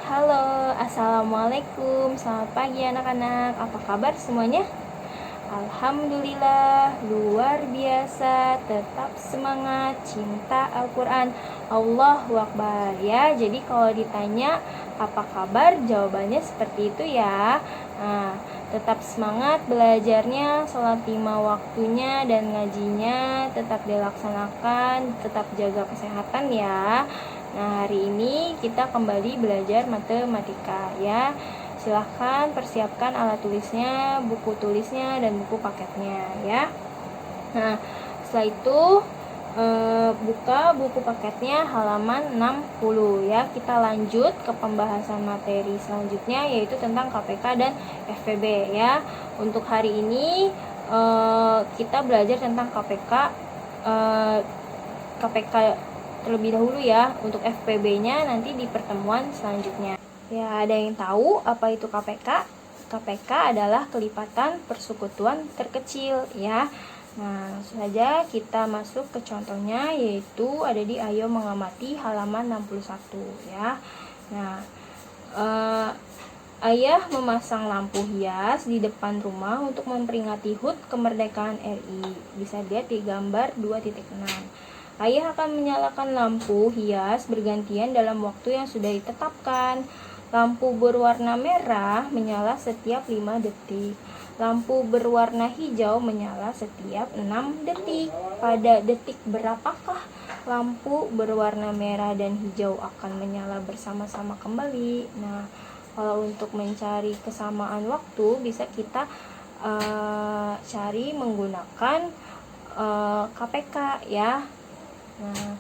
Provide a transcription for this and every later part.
Halo, assalamualaikum. Selamat pagi anak-anak. Apa kabar semuanya? Alhamdulillah, luar biasa. Tetap semangat, cinta Al-Quran. Allahu Akbar ya. Jadi kalau ditanya apa kabar, jawabannya seperti itu ya. Nah, tetap semangat belajarnya, sholat 5 waktunya dan ngajinya tetap dilaksanakan, tetap jaga kesehatan ya. Nah, hari ini kita kembali belajar matematika ya. Silahkan persiapkan alat tulisnya, buku tulisnya, dan buku paketnya ya. Nah, setelah itu buka buku paketnya halaman 60 ya. Kita lanjut ke pembahasan materi selanjutnya, yaitu tentang KPK dan FPB ya. Untuk hari ini kita belajar tentang KPK terlebih dahulu ya. Untuk FPB-nya nanti di pertemuan selanjutnya. Ya, ada yang tahu apa itu KPK? KPK adalah kelipatan persekutuan terkecil ya. Nah, langsung saja kita masuk ke contohnya, yaitu ada di Ayo Mengamati halaman 61 ya. Nah, Ayah memasang lampu hias di depan rumah untuk memperingati HUT kemerdekaan RI. Bisa lihat di gambar 2.6. Ayah akan menyalakan lampu hias bergantian dalam waktu yang sudah ditetapkan. Lampu berwarna merah menyala setiap 5 detik. Lampu berwarna hijau menyala setiap 6 detik. Pada detik berapakah lampu berwarna merah dan hijau akan menyala bersama-sama kembali? Nah, kalau untuk mencari kesamaan waktu bisa kita cari menggunakan KPK ya. Nah,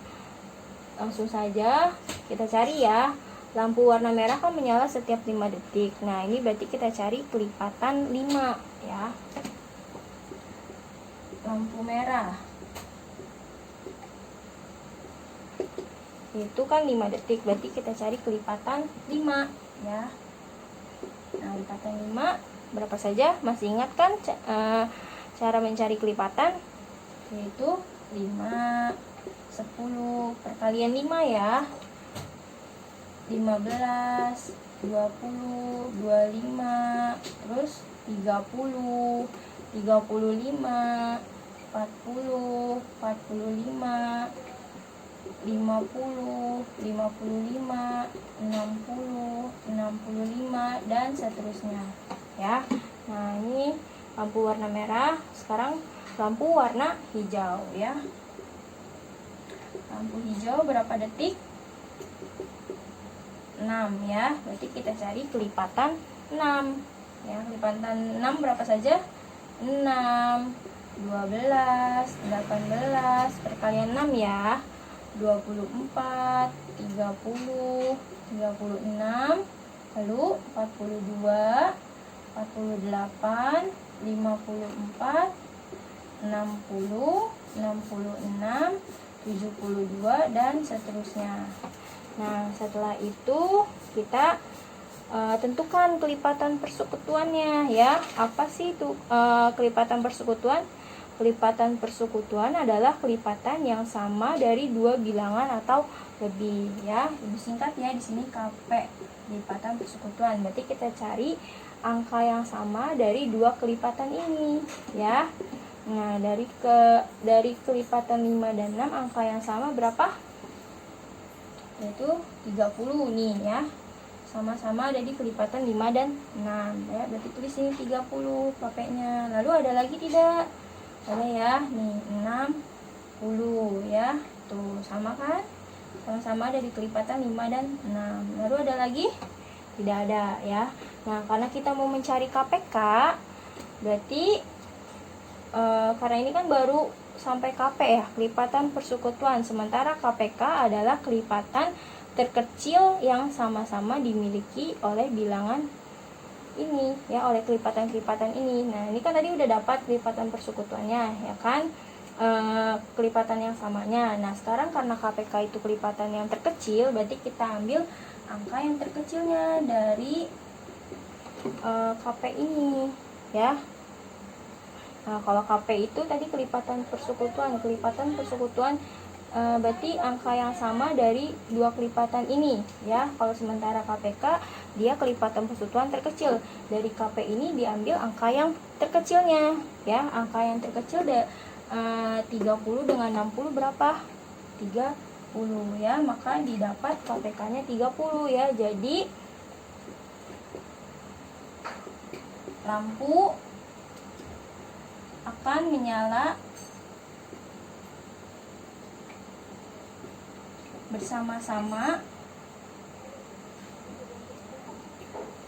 langsung saja kita cari ya. Lampu warna merah kan menyala setiap 5 detik. Nah, ini berarti kita cari kelipatan 5 ya. Lampu merah itu kan 5 detik, berarti kita cari kelipatan 5 ya. Nah, kelipatan 5 berapa saja? Masih ingat kan cara mencari kelipatan? Yaitu 5, 10, perkalian 5 ya. 15, 20, 25, terus 30, 35, 40, 45, 50, 55, 60, 65, dan seterusnya ya. Nah, ini lampu warna merah. Sekarang lampu warna hijau ya. Lampu hijau berapa detik? 6 ya. Berarti kita cari kelipatan 6 ya. Kelipatan 6 berapa saja? 6, 12, 18, perkalian 6 ya. 24, 30, 36, lalu 42, 48, 54, 60, 66, 72, dan seterusnya. Nah, setelah itu kita tentukan kelipatan persekutuannya ya. Apa sih itu kelipatan persekutuan? Kelipatan persekutuan adalah kelipatan yang sama dari 2 bilangan atau lebih ya. Lebih singkat ya di sini KP, kelipatan persekutuan. Berarti kita cari angka yang sama dari 2 kelipatan ini ya. Nah, dari kelipatan 5 dan 6 angka yang sama berapa? Yaitu 30 nih ya. Sama-sama ada di kelipatan 5 dan 6 ya. Berarti tulis ini 30 KP-nya. Lalu ada lagi tidak? Ada ya. Nih 60 ya. Tuh, sama kan? Sama-sama ada di kelipatan 5 dan 6. Lalu ada lagi? Tidak ada ya. Nah, karena kita mau mencari KPK, berarti karena ini kan baru sampai KP ya, kelipatan persekutuan. Sementara KPK adalah kelipatan terkecil yang sama-sama dimiliki oleh bilangan ini ya, oleh kelipatan-kelipatan ini. Nah, ini kan tadi udah dapat kelipatan persekutuannya ya kan, kelipatan yang samanya. Nah, sekarang karena KPK itu kelipatan yang terkecil, berarti kita ambil angka yang terkecilnya dari KP ini ya. Nah, kalau KP itu tadi kelipatan persekutuan berarti angka yang sama dari dua kelipatan ini ya. Kalau sementara KPK dia kelipatan persekutuan terkecil, dari KP ini diambil angka yang terkecilnya ya. Angka yang terkecil 30 dengan 60 berapa? 30 ya, maka didapat KPK-nya 30 ya. Jadi lampu akan menyala bersama-sama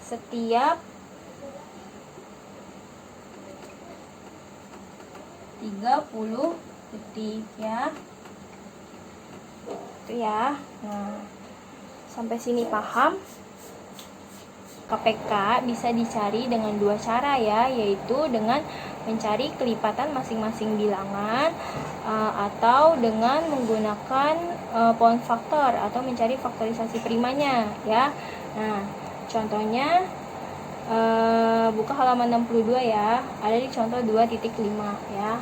setiap 30 detik ya. Itu ya. Nah, sampai sini paham? KPK bisa dicari dengan dua cara ya, yaitu dengan mencari kelipatan masing-masing bilangan atau dengan menggunakan poin faktor atau mencari faktorisasi primanya ya. Nah, contohnya buka halaman 62 ya, ada di contoh 2.5 ya.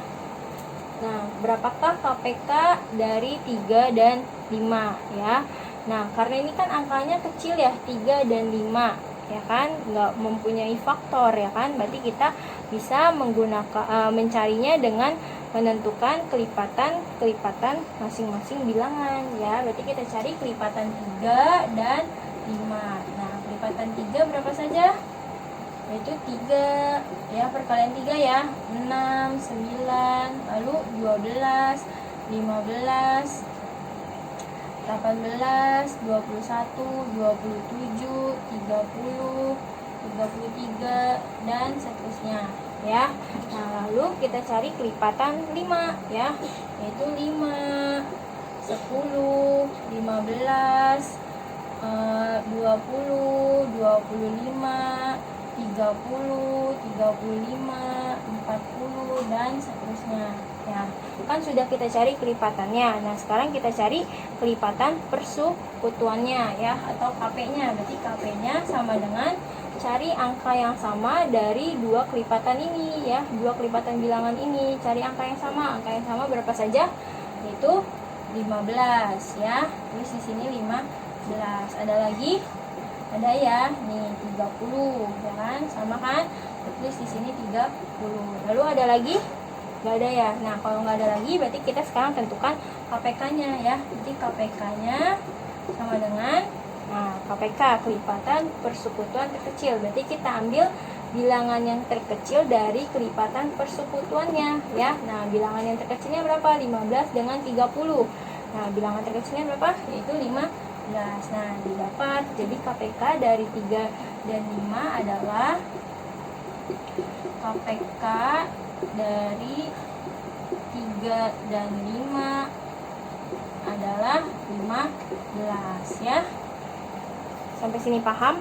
Nah, berapakah KPK dari 3 dan 5 ya? Nah, karena ini kan angkanya kecil ya, 3 dan 5 ya kan, nggak mempunyai faktor ya kan, berarti kita bisa menggunakan mencarinya dengan menentukan kelipatan masing-masing bilangan ya. Berarti kita cari kelipatan 3 dan 5. Nah, kelipatan 3 berapa saja? Yaitu 3 ya, perkalian 3 ya, 6, 9, lalu 12, 15, 18, 21, 27, 30, 33 dan seterusnya ya. Nah, lalu kita cari kelipatan 5 ya, yaitu 5, 10, 15, 20, 25, 30, 35, 40 dan seterusnya ya. Kan sudah kita cari kelipatannya. Nah, sekarang kita cari kelipatan persekutuannya ya, atau KP-nya. Berarti KP-nya sama dengan cari angka yang sama dari dua kelipatan ini ya, dua kelipatan bilangan ini. Cari angka yang sama. Angka yang sama berapa saja? Yaitu 15 ya. Terus di sini 15. Ada lagi? Ada ya. Nih 30 ya kan? Sama kan? Terus di sini 30. Lalu ada lagi? Nggak ada ya. Nah, kalau nggak ada lagi berarti kita sekarang tentukan KPK-nya ya. Jadi KPK-nya sama dengan KPK kelipatan persekutuan terkecil. Berarti kita ambil bilangan yang terkecil dari kelipatan persekutuannya ya. Nah, bilangan yang terkecilnya berapa? 15 dengan 30. Nah, bilangan terkecilnya berapa? Yaitu 15. Nah, didapat. Jadi KPK dari 3 dan 5 adalah KPK dari 3 dan 5 adalah 15 ya. Sampai sini paham?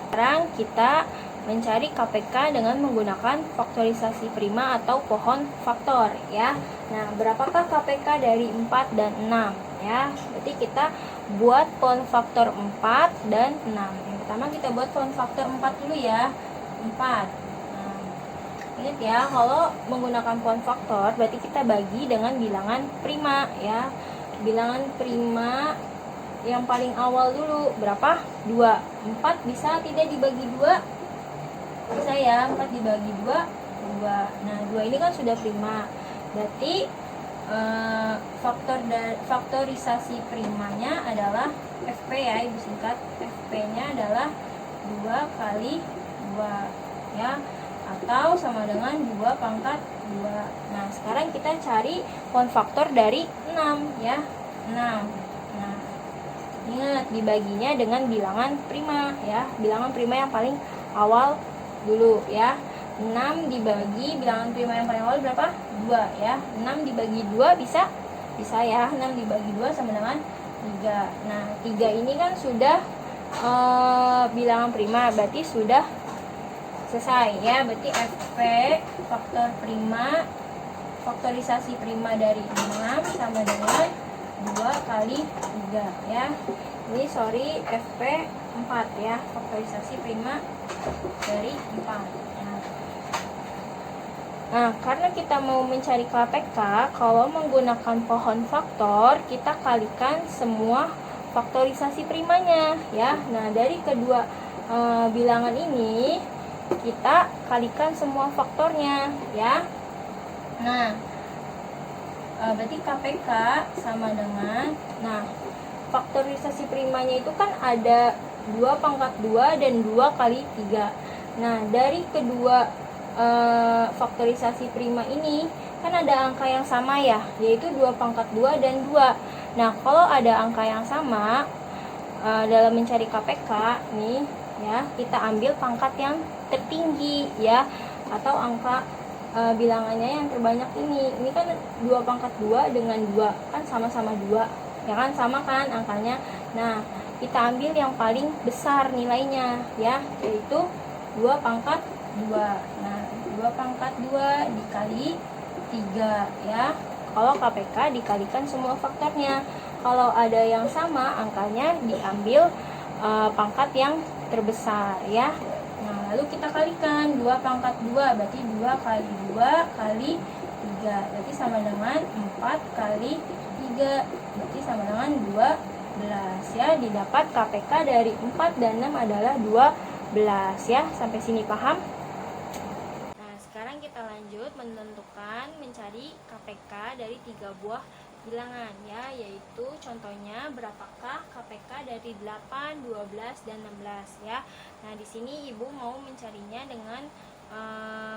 Sekarang kita mencari KPK dengan menggunakan faktorisasi prima atau pohon faktor ya. Nah, berapakah KPK dari 4 dan 6 ya? Berarti kita buat pohon faktor 4 dan 6. Yang pertama kita buat pohon faktor 4 dulu ya. 4. Ingat ya, kalau menggunakan pohon faktor berarti kita bagi dengan bilangan prima ya. Bilangan prima yang paling awal dulu berapa? 2. 4 bisa tidak dibagi 2? Bisa ya, 4 dibagi 2, 2. Nah, 2 ini kan sudah prima. Berarti faktorisasi primanya adalah FP ya, Ibu singkat. FP-nya adalah 2 kali 2 ya, atau sama dengan 2 pangkat 2. Nah, sekarang kita cari pohon faktor dari 6 ya. 6. Nah, ingat dibaginya dengan bilangan prima ya. Bilangan prima yang paling awal dulu ya. 6 dibagi bilangan prima yang paling awal berapa? 2 ya. 6 dibagi 2 bisa? Bisa ya. 6 dibagi 2 sama dengan 3. Nah, 3 ini kan sudah bilangan prima, berarti sudah selesai ya. Berarti FP faktor prima, faktorisasi prima dari 6 sama dengan 2 kali 3 ya. Ini FP 4 ya, faktorisasi prima dari 4. Nah, Nah, karena kita mau mencari KPK, kalau menggunakan pohon faktor, kita kalikan semua faktorisasi primanya ya. Nah, dari kedua bilangan ini kita kalikan semua faktornya ya. Nah, berarti KPK sama dengan, nah, faktorisasi primanya itu kan ada 2 pangkat 2 dan 2 kali 3. Nah, dari kedua faktorisasi prima ini kan ada angka yang sama ya, yaitu 2 pangkat 2 dan 2. Nah, kalau ada angka yang sama dalam mencari KPK nih ya, kita ambil pangkat yang tertinggi ya, atau angka bilangannya yang terbanyak ini. Ini kan 2 pangkat 2 dengan 2 kan sama-sama 2 ya kan, sama kan angkanya. Nah, kita ambil yang paling besar nilainya ya, yaitu 2 pangkat 2. Nah, 2 pangkat 2 dikali 3 ya. Kalau KPK dikalikan semua faktornya. Kalau ada yang sama angkanya diambil pangkat yang terbesar ya. Nah, lalu kita kalikan 2 pangkat 2 berarti 2 kali 2 kali 3 berarti sama dengan 4 kali 3 berarti sama dengan 12 ya. Didapat KPK dari 4 dan 6 adalah 12 ya. Sampai sini paham? Nah, sekarang kita lanjut mencari KPK dari 3 buah bilangan ya, yaitu contohnya berapakah KPK dari 8, 12 dan 16 ya. Nah, di sini Ibu mau mencarinya dengan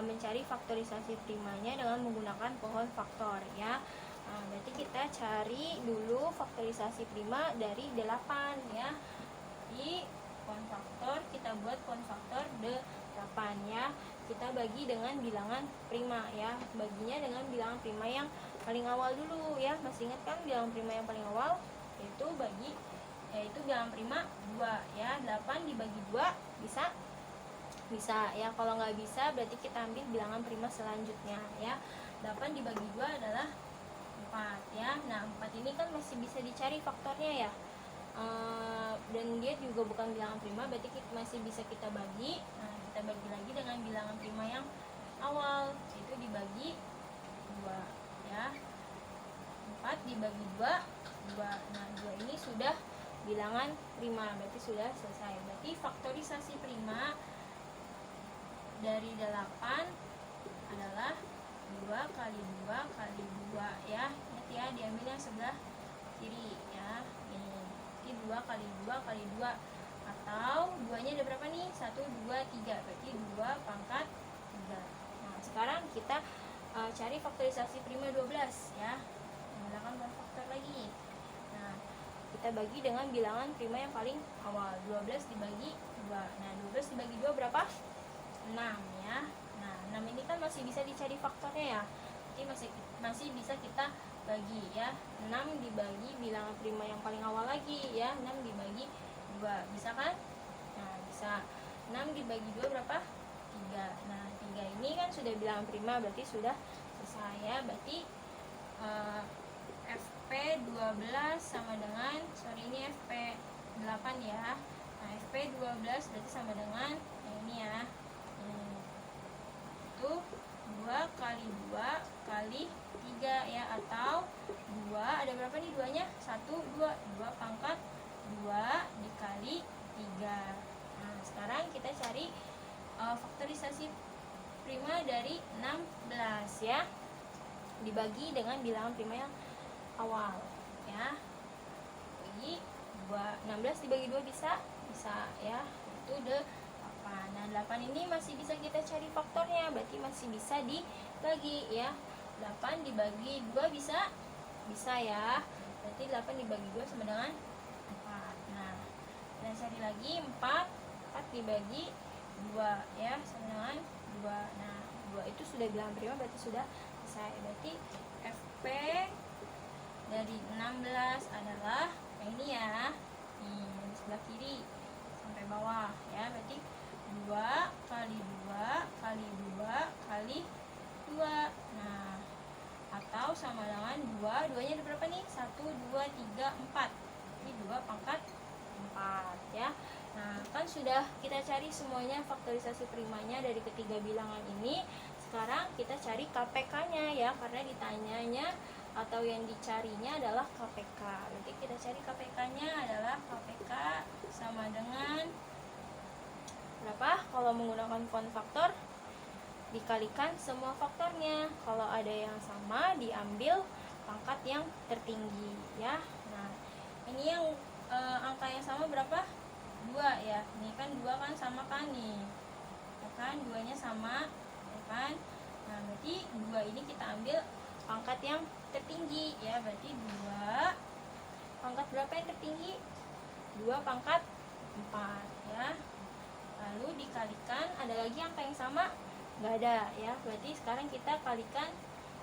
mencari faktorisasi primanya dengan menggunakan pohon faktor ya. Nah, berarti kita cari dulu faktorisasi prima dari 8 ya. Di pohon faktor kita buat pohon faktor 8 ya. Kita bagi dengan bilangan prima ya. Baginya dengan bilangan prima yang paling awal dulu ya. Masih ingat kan bilangan prima yang paling awal? Yaitu bilangan prima 2 ya. 8 dibagi 2 bisa ya. Kalau nggak bisa berarti kita ambil bilangan prima selanjutnya ya. 8 dibagi 2 adalah 4 ya. Nah, 4 ini kan masih bisa dicari faktornya ya. Dan dia juga bukan bilangan prima, berarti masih bisa kita bagi. Nah, kita bagi lagi dengan bilangan prima yang awal, itu dibagi 2 ya. 4 dibagi 2 Nah, 2 ini sudah bilangan prima, berarti sudah selesai. Berarti faktorisasi prima dari 8 adalah 2 kali 2 kali 2 ya. Ingat ya, diambil yang sebelah kiri ya. Ini 2 kali 2 kali 2, atau 2 nya ada berapa nih? 1, 2, 3, berarti 2 pangkat 3. Nah, sekarang kita cari faktorisasi prima 12 ya, menggunakan pohon faktor lagi. Nah, kita bagi dengan bilangan prima yang paling awal. 12 dibagi 2. Nah, 12 dibagi 2 berapa? 6 ya. Nah, 6 ini kan masih bisa dicari faktornya ya, jadi masih bisa kita bagi ya. 6 dibagi bilangan prima yang paling awal lagi ya. 6 dibagi 2 bisa kan? Nah, bisa. 6 dibagi 2 berapa? 3. Nah, 3 ini kan sudah bilangan prima, berarti sudah selesai ya. Berarti FP 12 sama dengan, ini FP 8 ya. Nah, FP 12 berarti sama dengan ini ya. Itu 2 kali 2 kali 3 ya, atau 2 ada berapa nih 2 nya? 1, 2 pangkat 2 dikali 3. Nah, sekarang kita cari faktorisasi prima dari 16 ya, dibagi dengan bilangan prima yang awal ya. Bagi 16 dibagi 2 bisa ya, itu 8. Nah, 8 ini masih bisa kita cari faktornya, berarti masih bisa dibagi ya. 8 dibagi 2 bisa ya, berarti 8 dibagi 2 sama dengan 4. Nah, kita cari lagi 4 dibagi 2 ya, sama dengan 2. Nah, 2 itu sudah bilangan prima, berarti sudah selesai. Berarti FP dari 16 adalah ini ya, di sebelah kiri sampai bawah ya. Berarti 2 kali 2 kali 2 kali 2. Nah, atau sama dengan 2 nya ada berapa nih? 1, 2, 3, 4. Ini 2 pangkat 4 ya. Nah, kan sudah kita cari semuanya faktorisasi primanya dari ketiga bilangan ini. sekarang kita cari KPK-nya ya, karena ditanyanya atau yang dicarinya adalah KPK. Berarti kita cari KPK-nya adalah KPK sama dengan berapa? Kalau menggunakan font faktor, dikalikan semua faktornya. Kalau ada yang sama, diambil pangkat yang tertinggi ya. Nah, ini yang angka yang sama berapa? 2 ya. Ini kan 2 kan sama kan nih. Ya kan, 2-nya sama, ya kan? Nah, berarti 2 ini kita ambil pangkat yang tertinggi ya. Berarti 2 pangkat berapa yang tertinggi? 2 pangkat 4 ya. Lalu dikalikan, ada lagi angka yang sama? Nggak ada ya. Berarti sekarang kita kalikan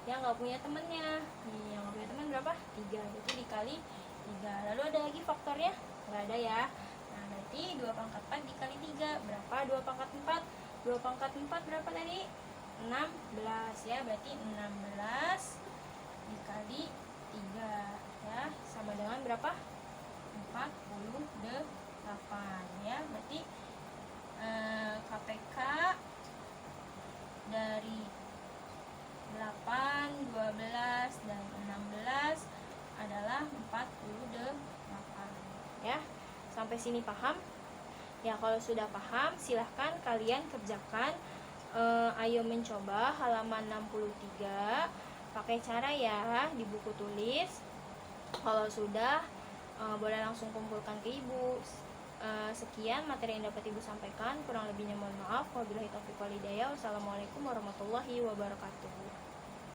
yang nggak punya temennya. Nih, yang nggak punya teman berapa? 3. Berarti dikali 3. Lalu ada lagi faktornya? Nggak ada ya. Nah, berarti 2 pangkat 4 dikali 3 berapa? 2 pangkat 4. 2 pangkat 4 berapa tadi? 16 ya. Berarti 16 dikali 3 ya, sama dengan berapa? 48 ya. Berarti KPK dari 8, 12, dan 16 adalah 48 ya. Sampai sini paham? Ya, kalau sudah paham silahkan kalian kerjakan. Ayo mencoba halaman 63 pakai cara ya di buku tulis. Kalau sudah boleh langsung kumpulkan ke ibu. Sekian materi yang dapat ibu sampaikan, kurang lebihnya mohon maaf. Wabillahi taufiq wal hidayah. Wassalamualaikum warahmatullahi wabarakatuh.